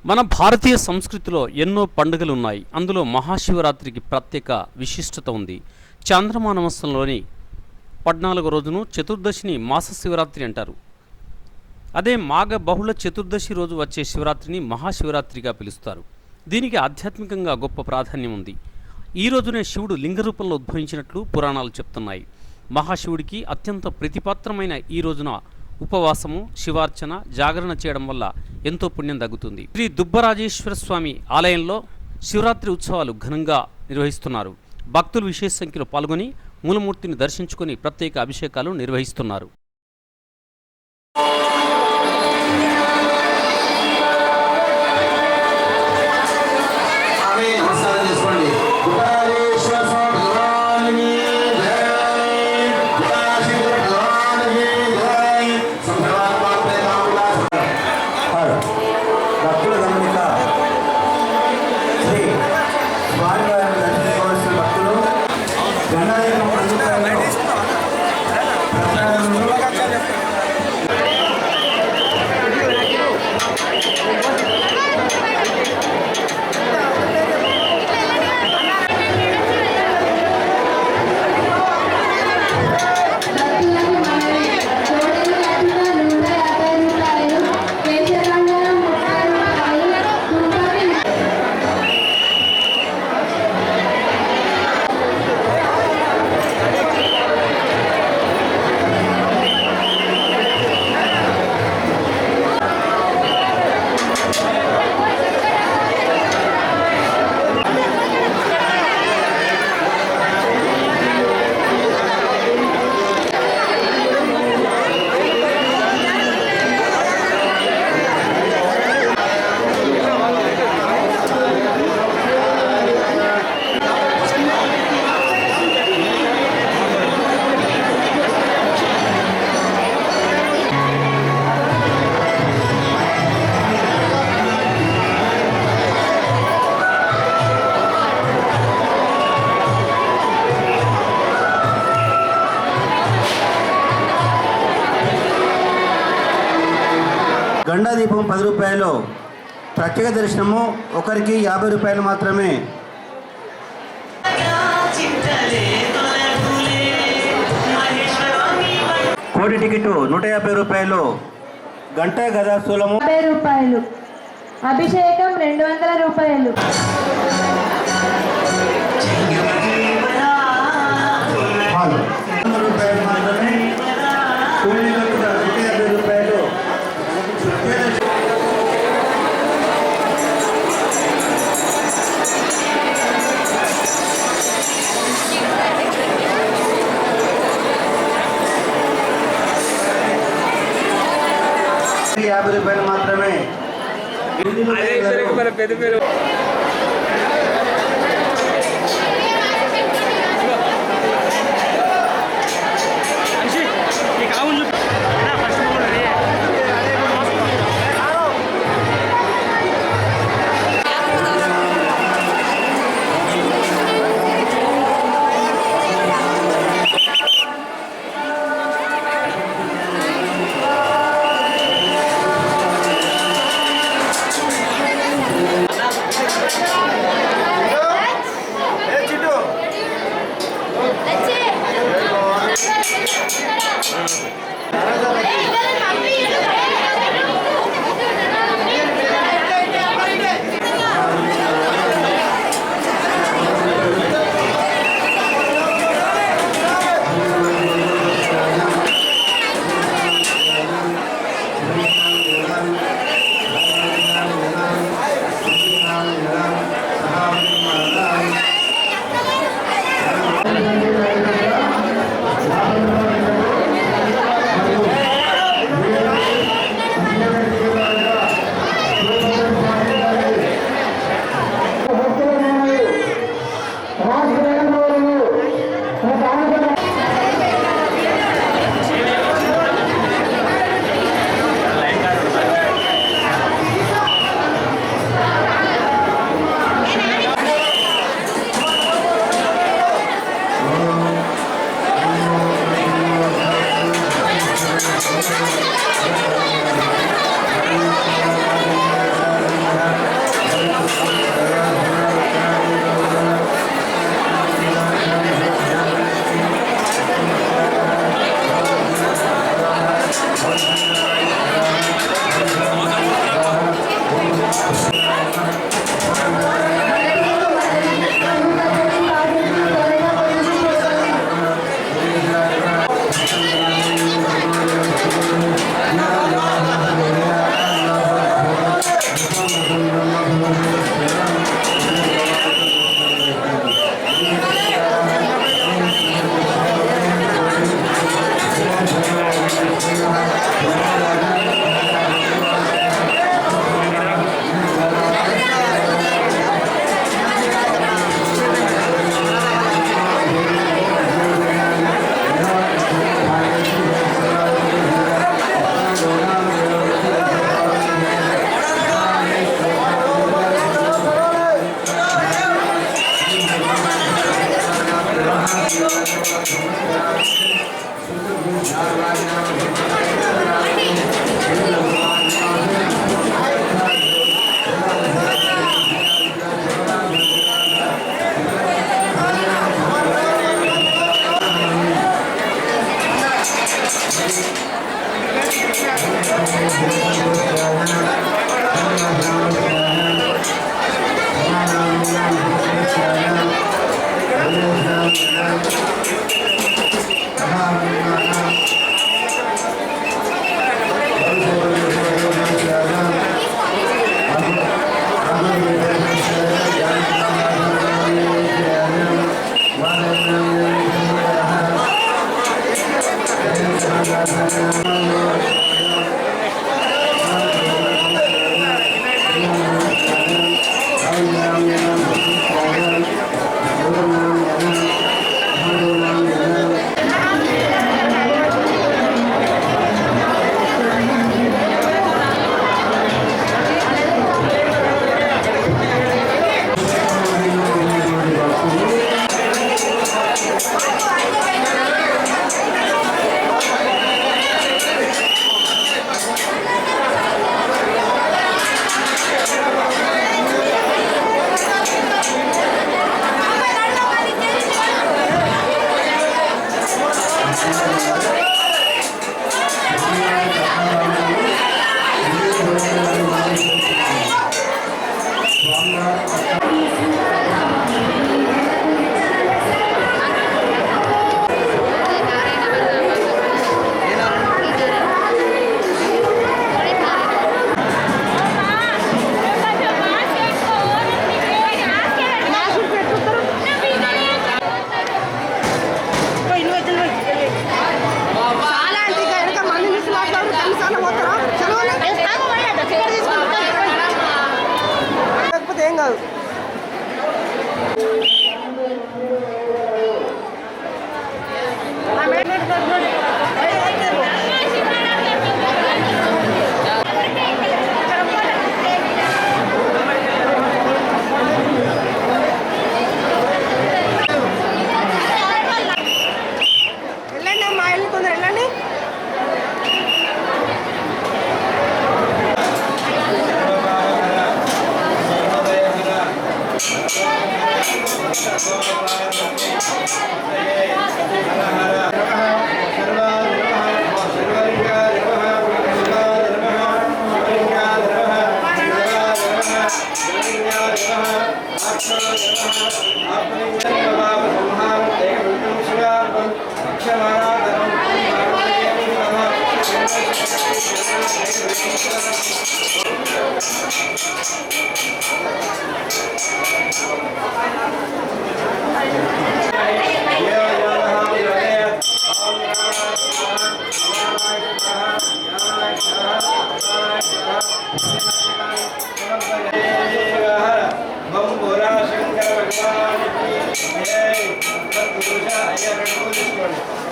మన భారతీయ సంస్కృతిలో ఎన్నో పండుగలు ఉన్నాయి. అందులో మహాశివరాత్రికి ప్రత్యేక విశిష్టత ఉంది. చాంద్రమాన మాసంలోని 14వ రోజును చతుర్దశిని మాస శివరాత్రి అంటారు. అదే మాఘ బహుళ చతుర్దశి రోజు వచ్చే శివరాత్రిని మహాశివరాత్రిగా పిలుస్తారు. దీనికి ఆధ్యాత్మికంగా గొప్ప ప్రాధాన్యం ఉంది. ఈ రోజునే శివుడు లింగ రూపంలో ఉద్భవించినట్లు పురాణాలు చెప్తున్నాయి. మహాశివుడికి అత్యంత ప్రీతిపాత్రమైన ఈ రోజున ఉపవాసము, శివార్చన, జాగరణ చేయడం వల్ల ఎంతో పుణ్యం తగ్గుతుంది. శ్రీ దుబ్బరాజేశ్వర స్వామి ఆలయంలో శివరాత్రి ఉత్సవాలు ఘనంగా నిర్వహిస్తున్నారు. భక్తులు విశేష సంఖ్యలో పాల్గొని మూలమూర్తిని దర్శించుకొని ప్రత్యేక అభిషేకాలు నిర్వహిస్తున్నారు. గండా దీపం 10 రూపాయలు, ప్రత్యేక దర్శనము ఒకరికి 50 రూపాయలు మాత్రమే. కోటి టికెట్ 150 రూపాయలు, గంట గదా స్థూలము 50 రూపాయలు, అభిషేకం 200 రూపాయలు. రూపాయలు మాత్రమే.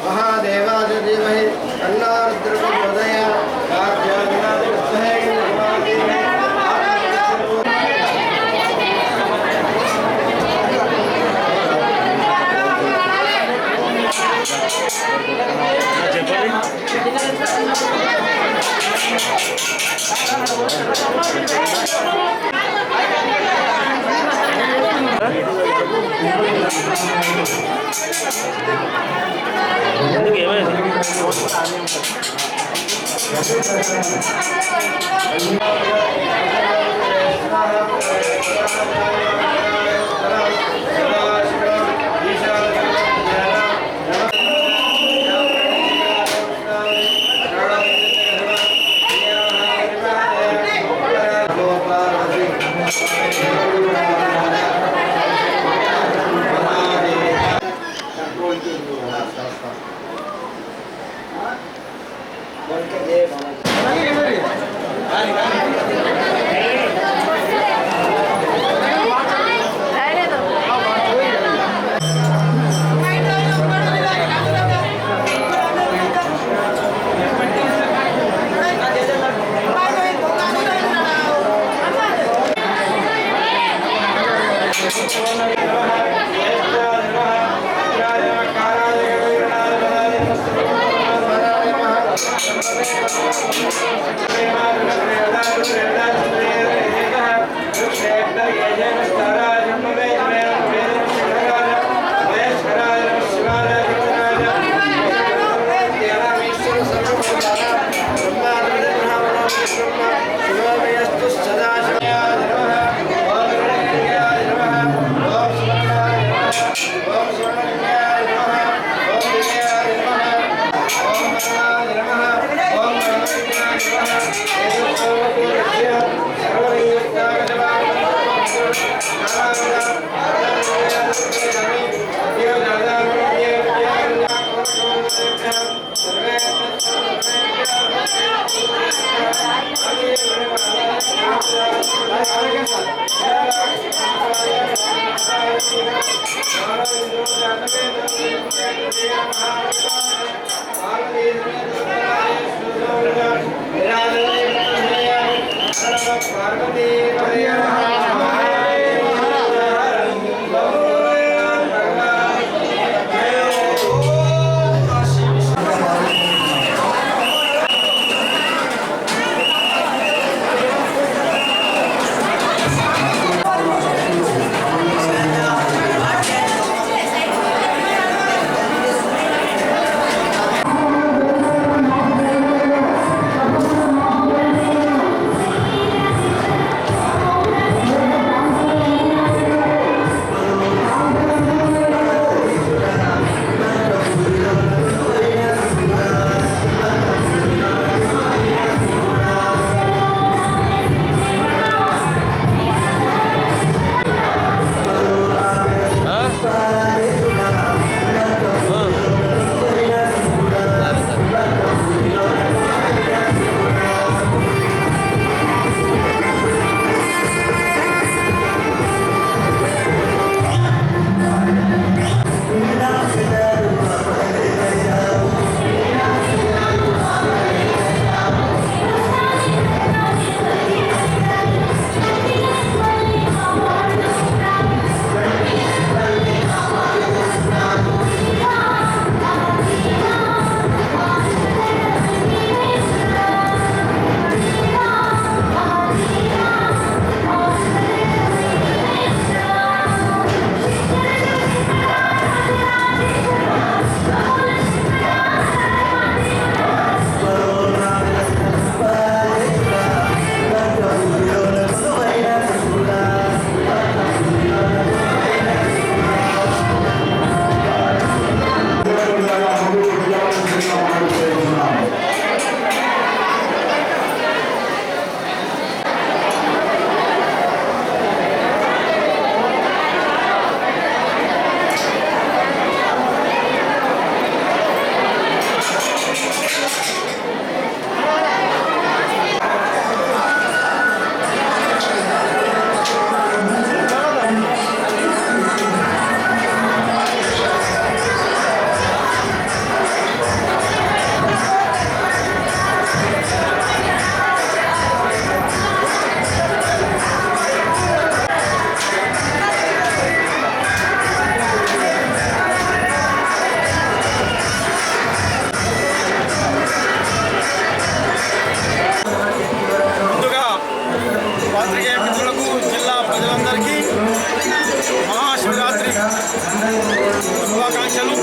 महादेवादिमहि Om శుభాకాంక్షలు.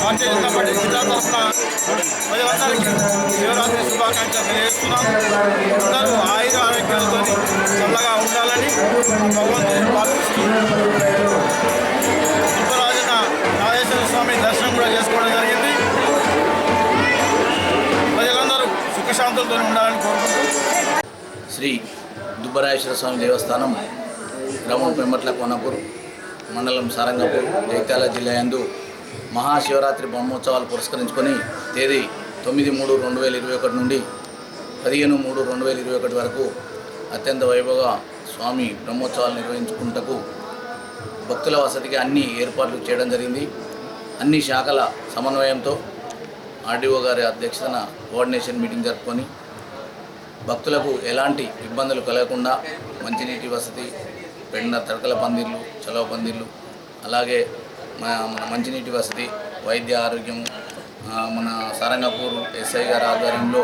భారతీయ జనతా పార్టీ జిల్లా తరఫున ప్రజలందరికీ శివరాత్రి శుభాకాంక్షలు తెలియజేస్తున్నాం. అందరూ ఆయుర ఆరోగ్యాలతో చల్లగా ఉండాలని భగవంతుని ప్రార్థిస్తూ సుబ్బరాజన నాగేశ్వర స్వామి దర్శనం కూడా చేసుకోవడం జరిగింది. ప్రజలందరూ సుఖశాంతులతో ఉండాలని కోరుకుంటూ శ్రీ దుబ్బరాజేశ్వర స్వామి దేవస్థానం గ్రామం పెంబట్ల కోనపూర్ మండలం సారంగపూర్ జగిత్యాల జిల్లా యందు మహాశివరాత్రి బ్రహ్మోత్సవాలు పురస్కరించుకొని తేదీ 9/3/2021 నుండి 15/3/2021 వరకు అత్యంత వైభవంగా స్వామి బ్రహ్మోత్సవాలు నిర్వహించుకుంటకు భక్తుల వసతికి అన్ని ఏర్పాట్లు చేయడం జరిగింది. అన్ని శాఖల సమన్వయంతో ఆర్డీఓ గారి అధ్యక్షతన కోఆర్డినేషన్ మీటింగ్ జరుపుకొని భక్తులకు ఎలాంటి ఇబ్బందులు కలగకుండా మంచినీటి వసతి, పెండ తడకల పందిర్లు, చలవ పందిర్లు, అలాగే మన మంచినీటి వసతి, వైద్య ఆరోగ్యం, మన సారంగపూర్ ఎస్ఐ గారి ఆధ్వర్యంలో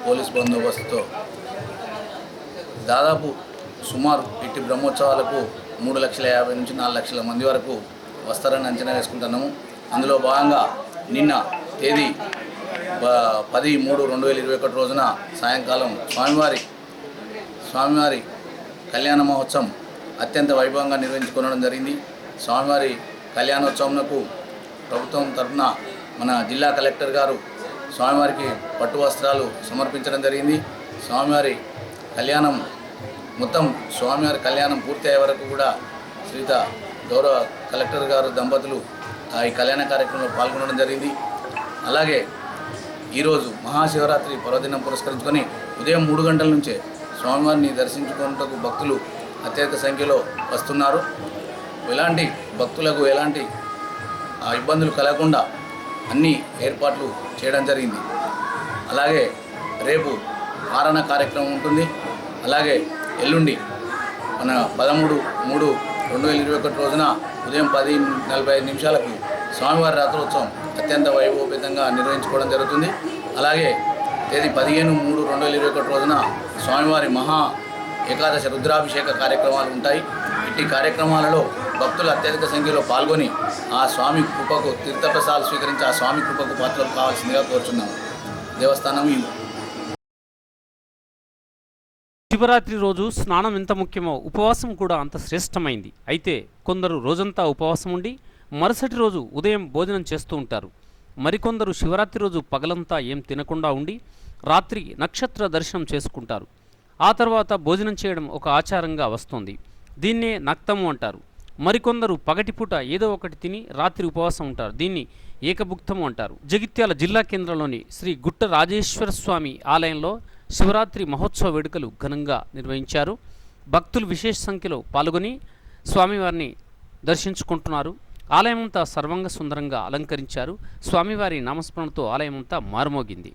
పోలీస్ బందోబస్తుతో దాదాపు సుమారు ఇట్టి బ్రహ్మోత్సవాలకు 3,50,000 నుంచి 4,00,000 మంది వరకు వస్తారని అంచనా వేసుకుంటున్నాము. అందులో భాగంగా నిన్న తేదీ 10/3/2021 రోజున సాయంకాలం స్వామివారి కళ్యాణ మహోత్సవం అత్యంత వైభవంగా నిర్వహించుకోవడం జరిగింది. స్వామివారి కళ్యాణోత్సవంకు ప్రభుత్వం తరఫున మన జిల్లా కలెక్టర్ గారు స్వామివారికి పట్టు వస్త్రాలు సమర్పించడం జరిగింది. స్వామివారి కళ్యాణం పూర్తి అయ్యే వరకు కూడా శ్రీత గౌరవ కలెక్టర్ గారు దంపతులు ఈ కళ్యాణ కార్యక్రమంలో పాల్గొనడం జరిగింది. అలాగే ఈరోజు మహాశివరాత్రి పర్వదినం పురస్కరించుకొని ఉదయం 3 గంటల నుంచే స్వామివారిని దర్శించుకున్నటకు భక్తులు అత్యధిక సంఖ్యలో వస్తున్నారు. ఎలాంటి భక్తులకు ఎలాంటి ఇబ్బందులు కలగకుండా అన్ని ఏర్పాట్లు చేయడం జరిగింది. అలాగే రేపు ఆరణ కార్యక్రమం ఉంటుంది. అలాగే ఎల్లుండి మన 13/3/2021 రోజున ఉదయం 10:45 స్వామివారి రాత్రోత్సవం అత్యంత వైభవపేతంగా నిర్వహించుకోవడం జరుగుతుంది. అలాగే తేదీ 15/3/2021 రోజున స్వామివారి మహా ఏకాదశి రుద్రాభిషేక కార్యక్రమాలు ఉంటాయి. ఇట్టి కార్యక్రమాలలో భక్తులు అత్యధిక సంఖ్యలో పాల్గొని ఆ స్వామి కృపకు తీర్థప్రసాదాలు స్వీకరించి ఆ స్వామి కృపకు పాత్రలు కావాల్సిందిగా కోరుచున్నాము. దేవస్థానం శివరాత్రి రోజు స్నానం ఎంత ముఖ్యమో ఉపవాసం కూడా అంత శ్రేష్టమైంది. అయితే కొందరు రోజంతా ఉపవాసం ఉండి మరుసటి రోజు ఉదయం భోజనం చేస్తూ ఉంటారు. మరికొందరు శివరాత్రి రోజు పగలంతా ఏం తినకుండా ఉండి రాత్రి నక్షత్ర దర్శనం చేసుకుంటారు. ఆ తర్వాత భోజనం చేయడం ఒక ఆచారంగా వస్తుంది. దీన్నే నక్తము అంటారు. మరికొందరు పగటిపూట ఏదో ఒకటి తిని రాత్రి ఉపవాసం ఉంటారు. దీన్ని ఏకభుక్తము అంటారు. జగిత్యాల జిల్లా కేంద్రంలోని శ్రీ గుట్ట రాజేశ్వర స్వామి ఆలయంలో శివరాత్రి మహోత్సవ వేడుకలు ఘనంగా నిర్వహించారు. భక్తులు విశేష సంఖ్యలో పాల్గొని స్వామివారిని దర్శించుకుంటున్నారు. ఆలయమంతా సర్వంగ సుందరంగా అలంకరించారు. స్వామివారి నామస్మరణతో ఆలయమంతా మారుమోగింది.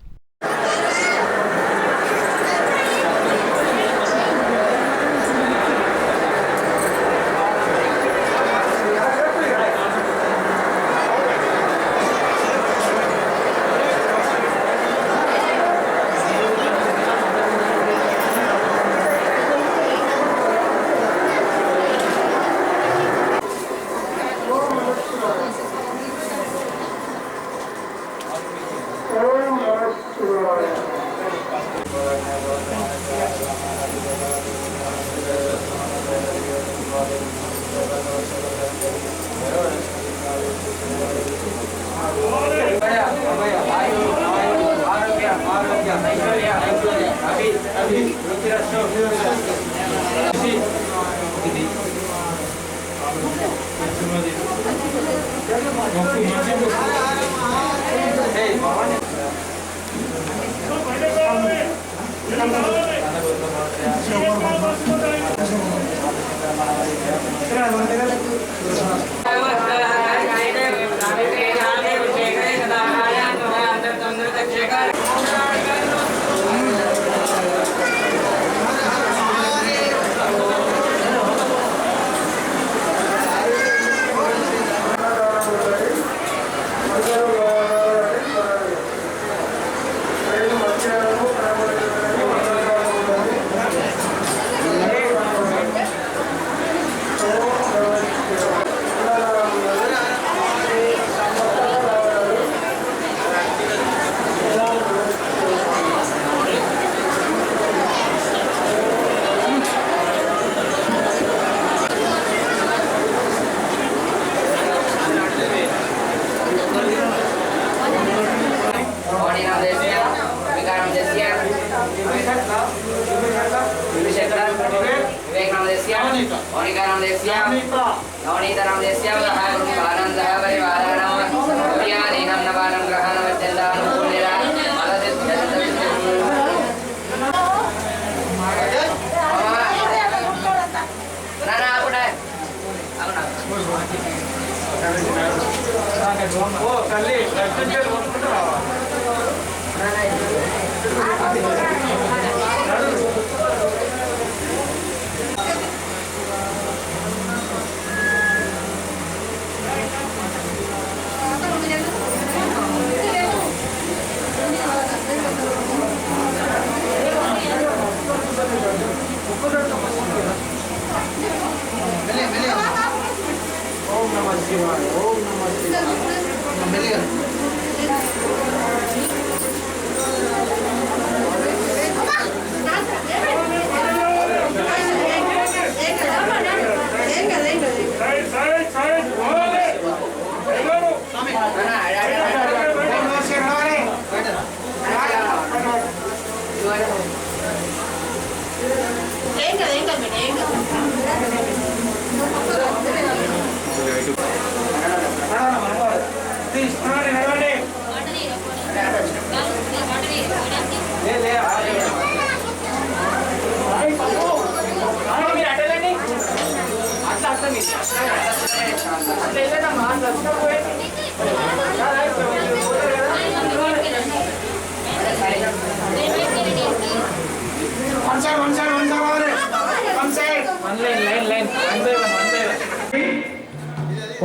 Please,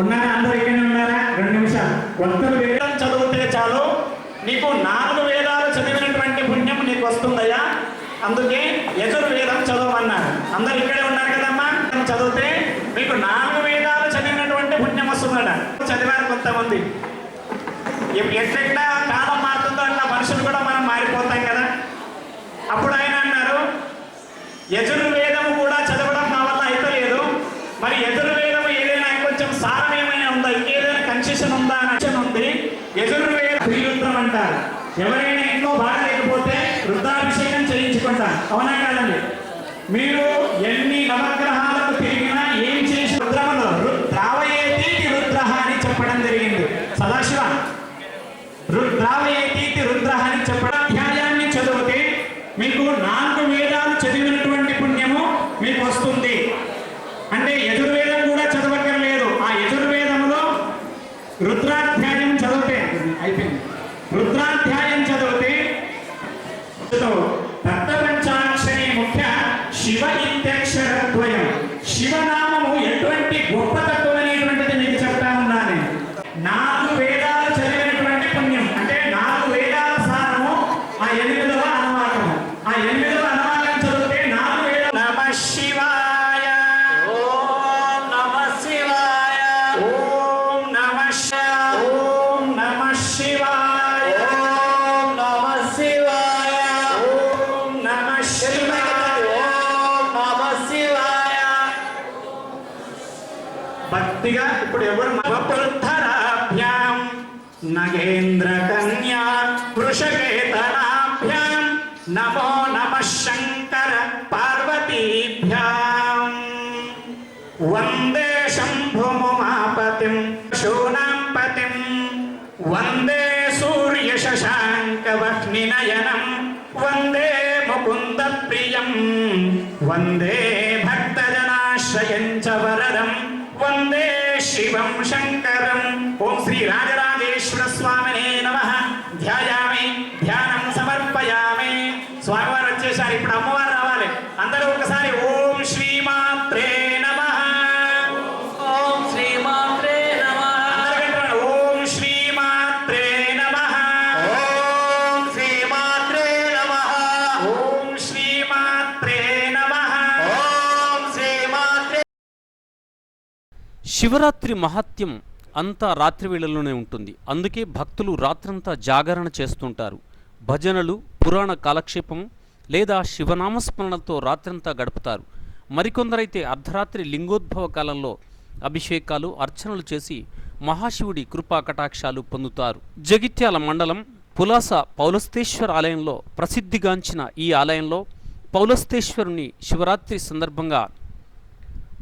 ఉన్నారా? అందరూ ఇక్కడే ఉన్నారా? 2 నిమిషాలు. కొత్తలు వేదం చదివితే చాలు, నీకు 4 వేదాలు చదివినటువంటి పుణ్యం నీకు వస్తుందయ్యా. అందుకే యజుర్వేదం చదవమన్నారు. అందరు ఇక్కడే ఉన్నారు కదమ్మా. చదివితే మీకు 4 వేదాలు చదివినటువంటి పుణ్యం వస్తుందట. చదివారు కొంతమంది. ఎట్లెట్లా కాలం మారుతుందో అట్లా మనుషులు కూడా మనం మారిపోతాం కదా. అప్పుడు ఆయన అన్నారు, యజుర్వేదము కూడా చదవడం నా వల్ల అయితలేదు, మరి యజుర్వేదము ఏదైనా కొంచెం సారం ఏమైనా ఉందా, ఇంకేదైనా కన్సెషన్ ఉందా అని ఉంది. యజుర్వేద శ్రీరుద్రం అంటారు. ఎవరైనా ఎన్నో బాగా లేకపోతే రుద్రాభిషేకం చేయించుకుంటారు. అవునా కాదండి? మీరు ఎన్ని నవగ్రహాలకు తిరిగినా ఏం చేసి రుద్రములు రుద్రావయేతి రుద్ర అని చెప్పడం జరిగింది. సదాశివ రుద్రావయేతి రుద్ర అని చెప్పడం. అధ్యాయాన్ని చదివితే మీకు 4 వేదాలు చదివినటువంటి పుణ్యము మీకు వస్తుంది. అంటే యజుర్వేదం కూడా చదవక్కర్లేదు. ఆ యజుర్వేదంలో రుద్రాధ్యాయం చదివితే అయిపోయింది. రుద్రాధ్యాయం చదివితే తత్వపంచాక్షరి ముఖ్య శివ ఇత్యక్షరద్వయం. శివనామము ఎటువంటి గొప్ప తత్వం అనేటువంటిది మీకు చెప్తా ఉన్నాను. 4 వేదాలు చదివినటువంటి పుణ్యం అంటే 4 వేదాల సారము ఆ 8వ అనువాకము. ఆ 8వ అనువాకం చదివితే 4 వేదాలు. నమః శివాయ, ఓం నమః శివాయ, ఓం నమః శివాయ, ఓం నమః శివాయ, ఓం నమః శివాయ, ఓం నమః శివాయ, ఓం నమః శివాయ. భక్తిగా ఇప్పుడు ఎవరు వృద్ధరాభ్యాం నగేంద్ర కన్యా వృషకేతనాభ్యాం నమో నమః శంకర పార్వతీభ్యాం. వందే శంభుముమాపతిం శూనాం పతిం, వందే సూర్య శశాంక వహ్నినయనం, వందే ముకుంద ప్రియం, వందే భక్తజనాశ్రయం చ వరదం, వందే శివం శంకరం. ఓం శ్రీ రాజరాజేశ్వర స్వామినే నమః. ధ్యాయామి, ధ్యానం సమర్పయామి. స్వామివారు వచ్చేసారు. ఇప్పుడు అమ్మవారు రావాలి. అందరూ ఒకసారి ఓం శ్రీమాత్రే నమః, ఓం శ్రీమాత్రే నమః, ఓం శ్రీమాత్రే నమః, ఓం శ్రీమాత్రే నమః, ఓం శ్రీమాత్రే నమః, ఓం శ్రీమాత్రే. శివరాత్రి మహాత్యం అంతా రాత్రి వేళల్లోనే ఉంటుంది. అందుకే భక్తులు రాత్రంతా జాగరణ చేస్తుంటారు. భజనలు, పురాణ కాలక్షేపం లేదా శివనామస్మరణతో రాత్రంతా గడుపుతారు. మరికొందరైతే అర్ధరాత్రి లింగోద్భవ కాలంలో అభిషేకాలు, అర్చనలు చేసి మహాశివుడి కృపా కటాక్షాలు పొందుతారు. జగిత్యాల మండలం పులాస పౌలస్తేశ్వర ఆలయంలో ప్రసిద్ధిగాంచిన ఈ ఆలయంలో పౌలస్తేశ్వరుని శివరాత్రి సందర్భంగా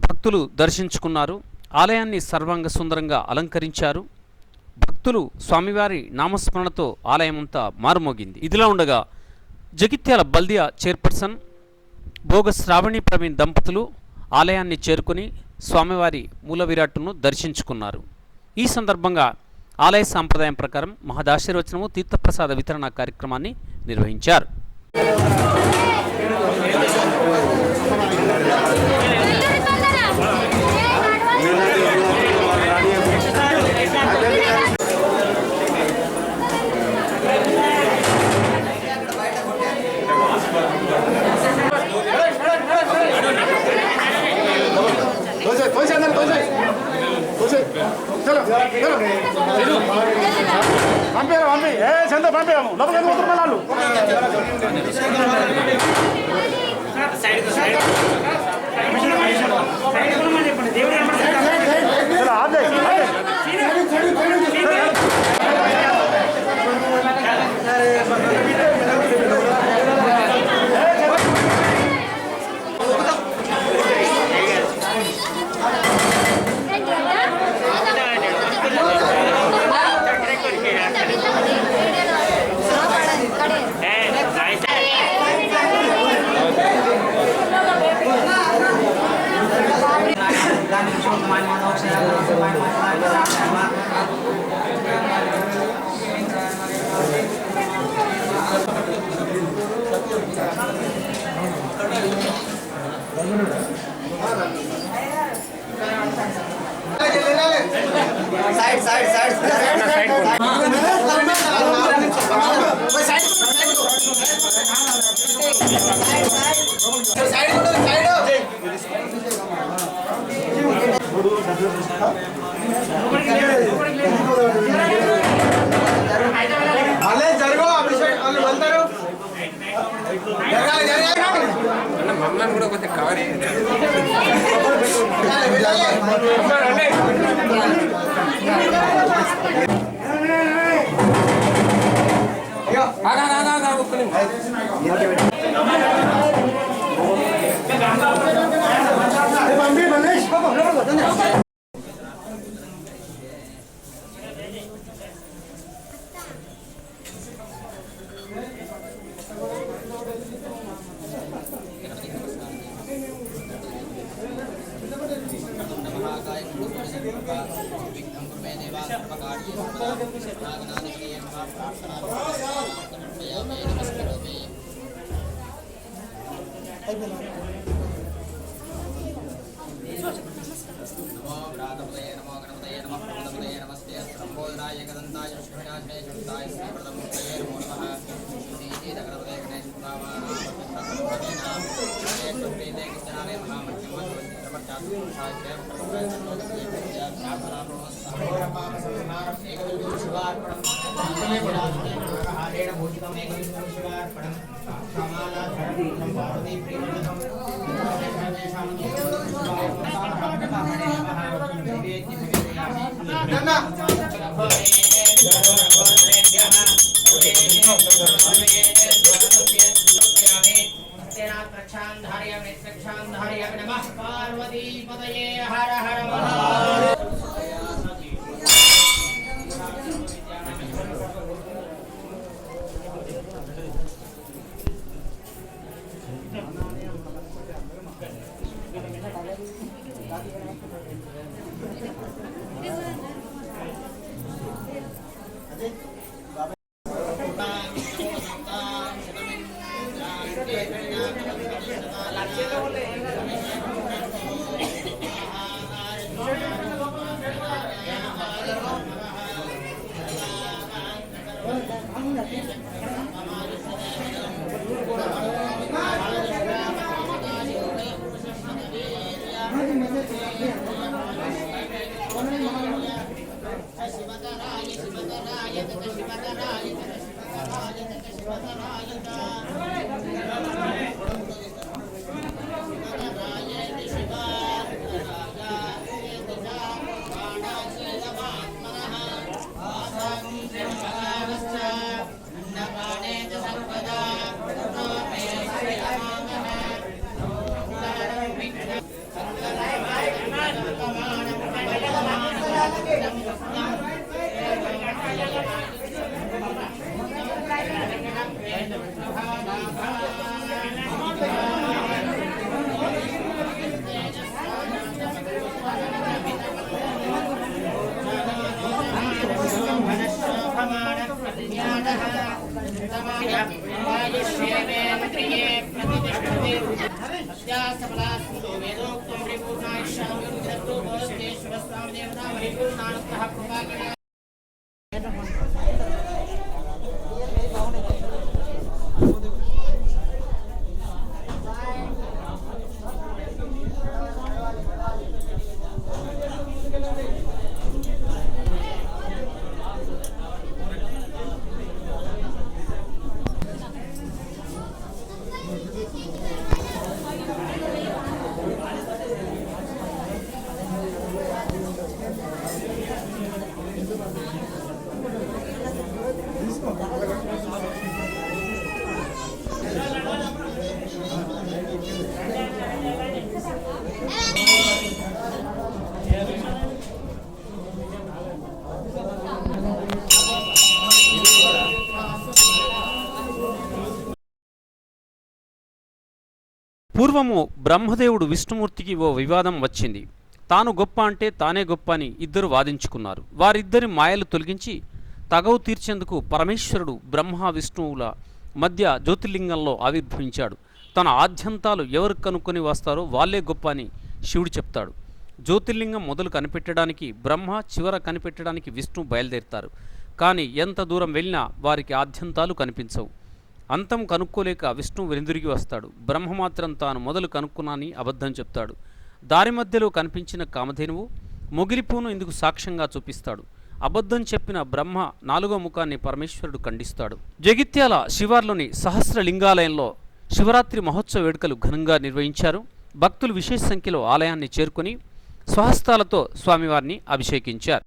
భక్తులు దర్శించుకున్నారు. ఆలయాన్ని సర్వాంగ సుందరంగా అలంకరించారు. భక్తులు స్వామివారి నామస్మరణతో ఆలయమంతా మారుమోగింది. ఇదిలా ఉండగా జగిత్యాల బల్దియా చైర్పర్సన్ భోగ శ్రావణి ప్రవీణ్ దంపతులు ఆలయాన్ని చేరుకుని స్వామివారి మూల విరాట్టును దర్శించుకున్నారు. ఈ సందర్భంగా ఆలయ సాంప్రదాయం ప్రకారం మహదాశీర్వచనము, తీర్థప్రసాద వితరణ కార్యక్రమాన్ని నిర్వహించారు. పంపి ఏ చంద పంపాము లోపల వాళ్ళు పూర్వము బ్రహ్మదేవుడు విష్ణుమూర్తికి ఓ వివాదం వచ్చింది. తాను గొప్ప అంటే తానే గొప్ప అని ఇద్దరు వాదించుకున్నారు. వారిద్దరి మాయలు తొలగించి తగవు తీర్చేందుకు పరమేశ్వరుడు బ్రహ్మ విష్ణువుల మధ్య జ్యోతిర్లింగంలో ఆవిర్భవించాడు. తన ఆద్యంతాలు ఎవరు కనుక్కొని వస్తారో వాళ్ళే గొప్ప అని శివుడు చెప్తాడు. జ్యోతిర్లింగం మొదలు కనిపెట్టడానికి బ్రహ్మ, చివర కనిపెట్టడానికి విష్ణు బయలుదేరుతారు. కానీ ఎంత దూరం వెళ్ళినా వారికి ఆద్యంతాలు కనిపించవు. అంతం కనుక్కోలేక విష్ణు వెనుదిరిగి వస్తాడు. బ్రహ్మ మాత్రం తాను మొదలు కనుక్కున్నాని అబద్ధం చెప్తాడు. దారి మధ్యలో కనిపించిన కామధేనువు మొగిలిపూను ఇందుకు సాక్ష్యంగా చూపిస్తాడు. అబద్ధం చెప్పిన బ్రహ్మ 4వ ముఖాన్ని పరమేశ్వరుడు ఖండిస్తాడు. జగిత్యాల శివార్లోని సహస్రలింగాలయంలో శివరాత్రి మహోత్సవ వేడుకలు ఘనంగా నిర్వహించారు. భక్తులు విశేష సంఖ్యలో ఆలయాన్ని చేరుకుని స్వహస్తాలతో స్వామివారిని అభిషేకించారు.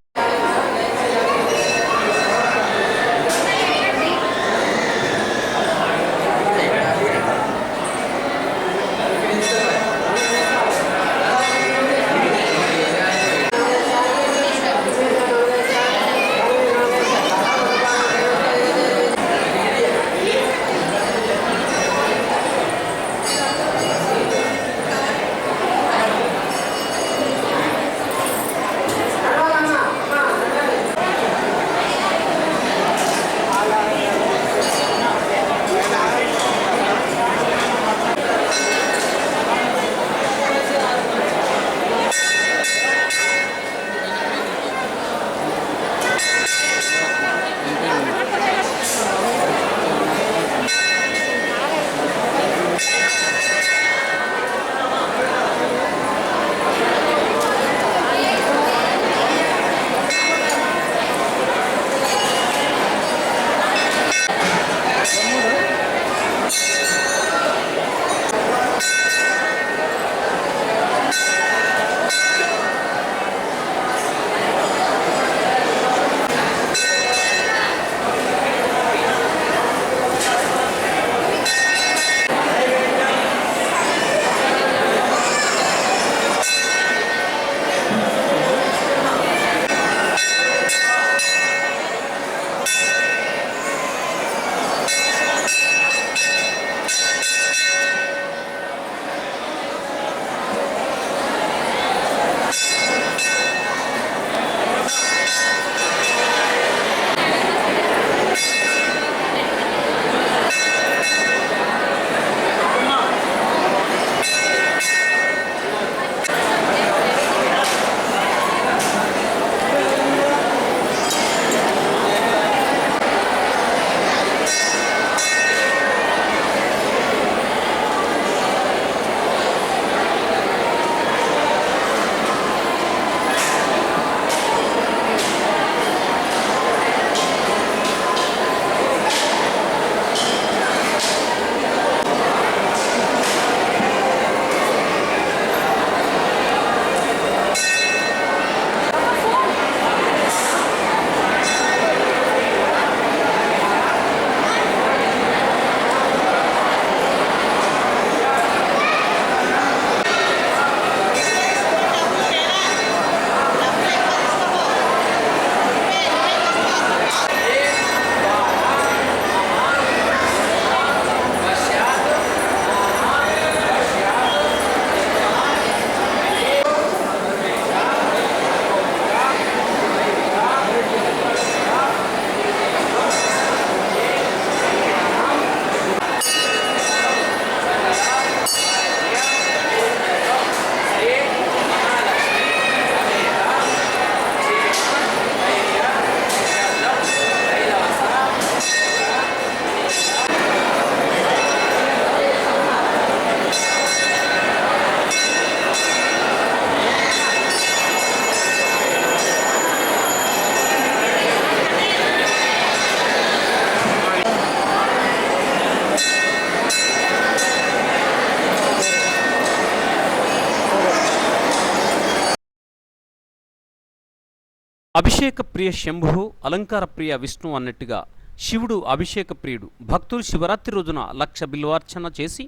అభిషేక ప్రియ శంభు, అలంకార ప్రియ విష్ణు అన్నట్టుగా శివుడు అభిషేక ప్రియుడు. భక్తులు శివరాత్రి రోజున 1,00,000 బిల్వార్చన చేసి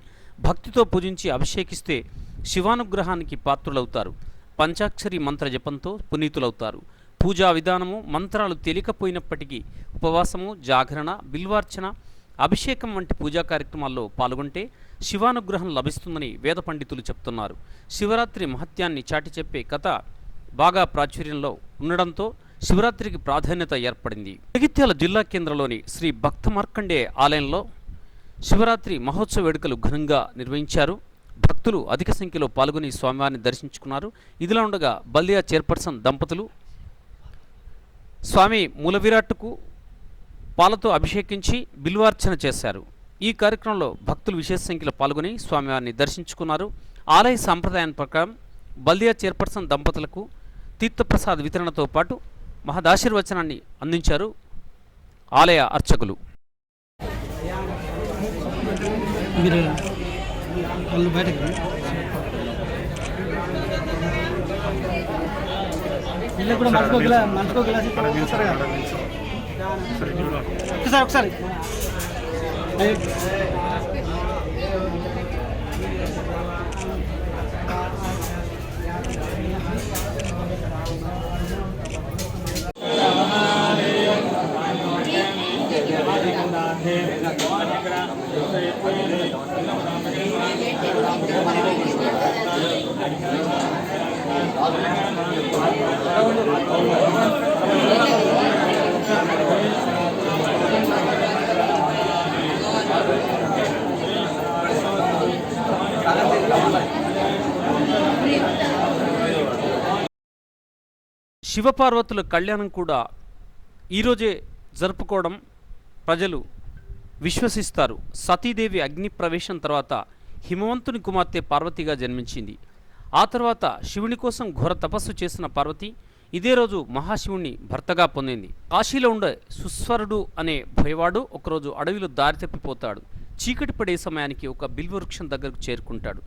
భక్తితో పూజించి అభిషేకిస్తే శివానుగ్రహానికి పాత్రులవుతారు. పంచాక్షరి మంత్ర జపంతో పునీతులవుతారు. పూజా విధానము, మంత్రాలు తేలికపోయినప్పటికీ ఉపవాసము, జాగరణ, బిల్వార్చన, అభిషేకం వంటి పూజా కార్యక్రమాల్లో పాల్గొంటే శివానుగ్రహం లభిస్తుందని వేద పండితులు చెప్తున్నారు. శివరాత్రి మహత్యాన్ని చాటి చెప్పే కథ బాగా ప్రాచుర్యంలో ఉండడంతో శివరాత్రికి ప్రాధాన్యత ఏర్పడింది. జగిత్యాల జిల్లా కేంద్రంలోని శ్రీ భక్త మార్కండేయ ఆలయంలో శివరాత్రి మహోత్సవ వేడుకలు ఘనంగా నిర్వహించారు. భక్తులు అధిక సంఖ్యలో పాల్గొని స్వామివారిని దర్శించుకున్నారు. ఇదిలా ఉండగా బల్దియా చైర్పర్సన్ దంపతులు స్వామి మూలవిరాట్టుకు పాలతో అభిషేకించి బిల్వార్చన చేశారు. ఈ కార్యక్రమంలో భక్తులు విశేష సంఖ్యలో పాల్గొని స్వామివారిని దర్శించుకున్నారు. ఆలయ సాంప్రదాయం ప్రకారం బల్దియా చైర్పర్సన్ దంపతులకు తీర్థప్రసాద్ వితరణతో పాటు మహదాశీర్వచనాన్ని అందించారు ఆలయ అర్చకులు. ఒకసారి శివపార్వతుల కళ్యాణం కూడా ఈరోజే జరుపుకోవడం ప్రజలు విశ్వసిస్తారు. సతీదేవి అగ్ని ప్రవేశం తర్వాత హిమవంతుని కుమార్తె పార్వతిగా జన్మించింది. ఆ తర్వాత శివుని కోసం ఘోర తపస్సు చేసిన పార్వతి ఇదే రోజు మహాశివుణ్ణి భర్తగా పొందింది. కాశీలో ఉండే సుస్వరుడు అనే భయవాడు ఒకరోజు అడవిలో దారి తప్పిపోతాడు. చీకటి పడే సమయానికి ఒక బిల్వవృక్షం దగ్గరకు చేరుకుంటాడు.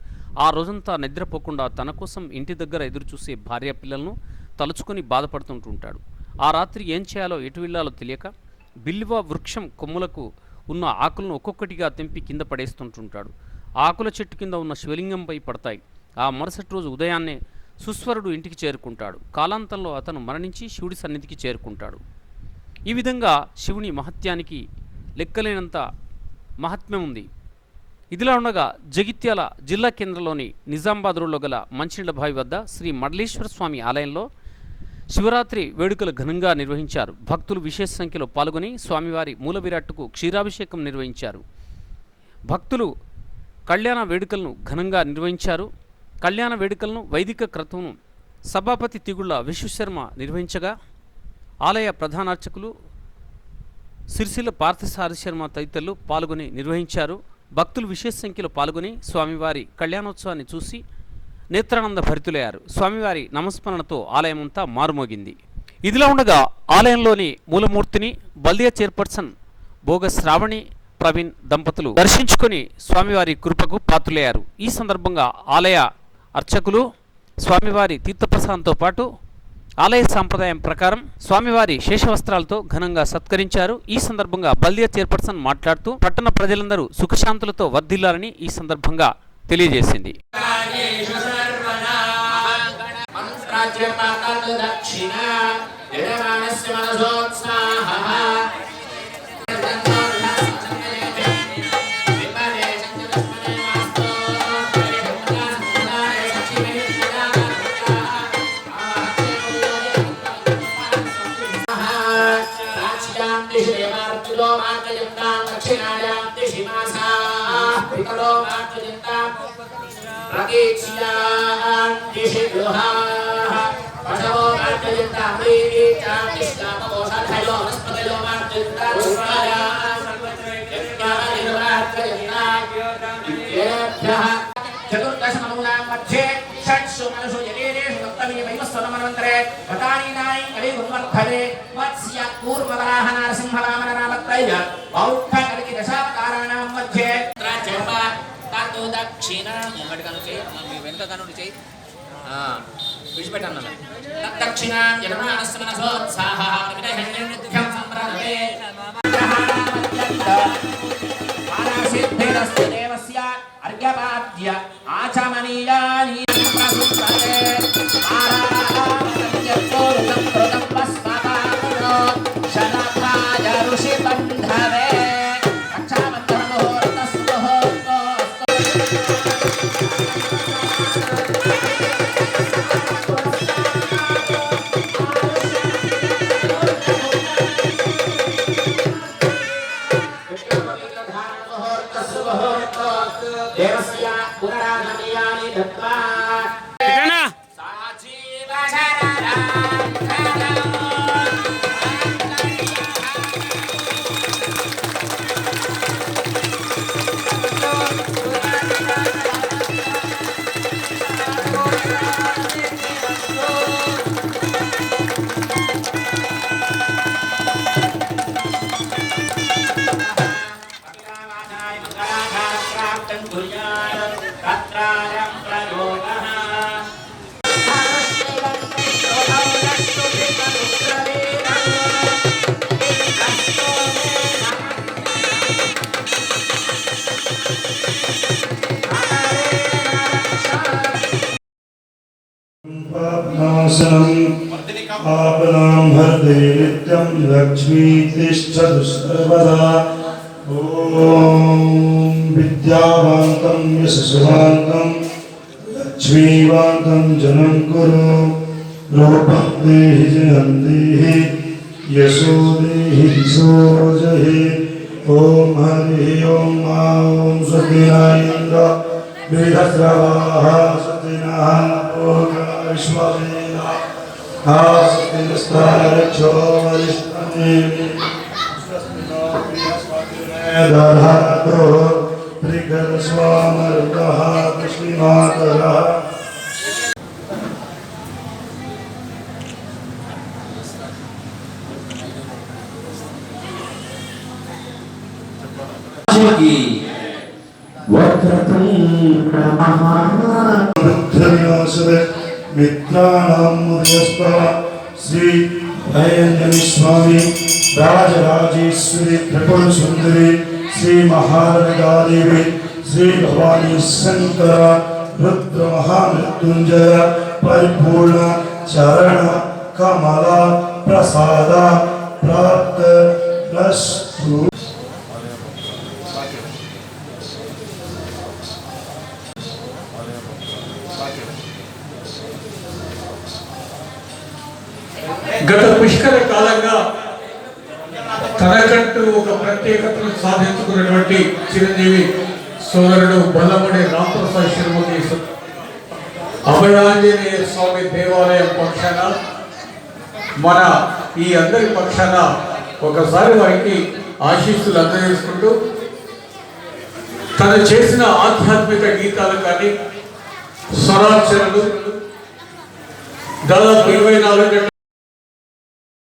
ఆ రోజంతా నిద్రపోకుండా తన కోసం ఇంటి దగ్గర ఎదురుచూసే భార్య పిల్లలను తలుచుకొని బాధపడుతుంటుంటాడు. ఆ రాత్రి ఏం చేయాలో ఎటు వెళ్ళాలో తెలియక బిల్వ వృక్షం కొమ్ములకు ఉన్న ఆకులను ఒక్కొక్కటిగా తెంపి కింద పడేస్తుంటుంటాడు. ఆకుల చెట్టు కింద ఉన్న శివలింగంపై పడతాయి. ఆ మరుసటి రోజు ఉదయాన్నే సుస్వరుడు ఇంటికి చేరుకుంటాడు. కాలాంతంలో అతను మరణించి శివుడి సన్నిధికి చేరుకుంటాడు. ఈ విధంగా శివుని మహత్యానికి లెక్కలేనంత మహాత్మ్యం ఉంది. ఇదిలా ఉండగా జగిత్యాల జిల్లా కేంద్రంలోని నిజామాబాద్ రోడ్లో గల మంచినీళ్ళ బావి వద్ద శ్రీ మడలేశ్వర స్వామి ఆలయంలో శివరాత్రి వేడుకలు ఘనంగా నిర్వహించారు. భక్తులు విశేష సంఖ్యలో పాల్గొని స్వామివారి మూల విరాట్టుకు క్షీరాభిషేకం నిర్వహించారు. భక్తులు కళ్యాణ వేడుకలను ఘనంగా నిర్వహించారు. కళ్యాణ వేడుకలను వైదిక క్రతువును సభాపతి తిగుళ్ల విశ్వశర్మ నిర్వహించగా ఆలయ ప్రధానార్చకులు సిరిసిల్ల పార్థసారథి శర్మ తదితరులు పాల్గొని నిర్వహించారు. భక్తులు విశేష సంఖ్యలో పాల్గొని స్వామివారి కళ్యాణోత్సవాన్ని చూసి నేత్రానంద భరితులయ్యారు. స్వామివారి నామస్మరణతో ఆలయమంతా మారుమోగింది. ఇదిలా ఉండగా ఆలయంలోని మూలమూర్తిని బల్దియా చైర్పర్సన్ భోగ శ్రావణి ప్రవీణ్ దంపతులు దర్శించుకొని స్వామివారి కృపకు పాత్రులయ్యారు. ఈ సందర్భంగా ఆలయ అర్చకులు స్వామివారి తీర్థప్రసాదంతో పాటు ఆలయ సాంప్రదాయం ప్రకారం స్వామివారి శేషవస్త్రాలతో ఘనంగా సత్కరించారు. ఈ సందర్భంగా బల్దియా చైర్పర్సన్ మాట్లాడుతూ పట్టణ ప్రజలందరూ సుఖశాంతులతో వర్ధిల్లాలని ఈ సందర్భంగా తెలియజేసింది. చతుర్దశ మనూనాం మధ్యే షట్సు మనసు యదేదేషు సప్తమి వైవస్వనమనంతరే వతానీనాని కలి గుణవర్ధనే వత్స్య కూర్మవరాహ నరసింహరామన నామత్రయ బౌద్ధ కలికి దశావతారాణాం మధ్యే త్రాజప తాతో దక్షిణ ముంగటికను చేయి మీ వెనుకకను చేయి విడిచిపెట్టన్న దక్షిణాం యజమానస్య మనసోత్సాహ విదహన్యనిత్యం సంప్రాప్తే సిద్ధిరస్తు దేవస్య అర్ఘ్యపాద్య ఆచమనీయాని ప్రసుప్తతే ఆరాధనయత్రోరుతం భస్మపానో శనకాయ ఋషిబంధవే రక్షాబంధనముహూర్తస్తు దేవస్య పునరాగమే सिंहासनम् आपनां हृदे नित्यं लक्ष्मी तिष्ठतु सर्वदा। ॐ विद्यावान्तं यशस्वान्तं लक्ष्मीवान्तं जनं कुरु। रूपं देहि जनं देहि यशो देहि दिशो जहि। ॐ हरिः ॐ ॐ सत्यनाय इन्द्र बृहस्रवाः सत्यनः पूर्णा विश्ववेदा सत्यनस्तारक्षो वरिष्ठनेमि दधातु त्रिकरस्वामरुतः कृष्णमातरः। मित्राणां मुर्यस्ता श्री अयंजनी स्वामी राजराजेश्वरी त्रिपुर सुंदरी श्री महाललिता देवी श्री भवानी शंकर रुद्र महामृत्युंजय परिपूर्ण चरण कमला प्रसाद प्राप्त रस्तु। గత పుష్కర కాలంగా తనకంటూ ఒక ప్రత్యేకతను సాధించుకున్నటువంటి చిరంజీవి సోదరుడు బల్లమూడి రామప్రసాద్ శర్మకి అభయాంజనేయ స్వామి దేవాలయం పక్షాన మన ఈ అందరి పక్షాన ఒకసారి వారికి ఆశీస్సులు అందజేసుకుంటూ తను చేసిన ఆధ్యాత్మిక గీతాలు కానీ స్వరార్చనలు దాదాపు 24 గంటలు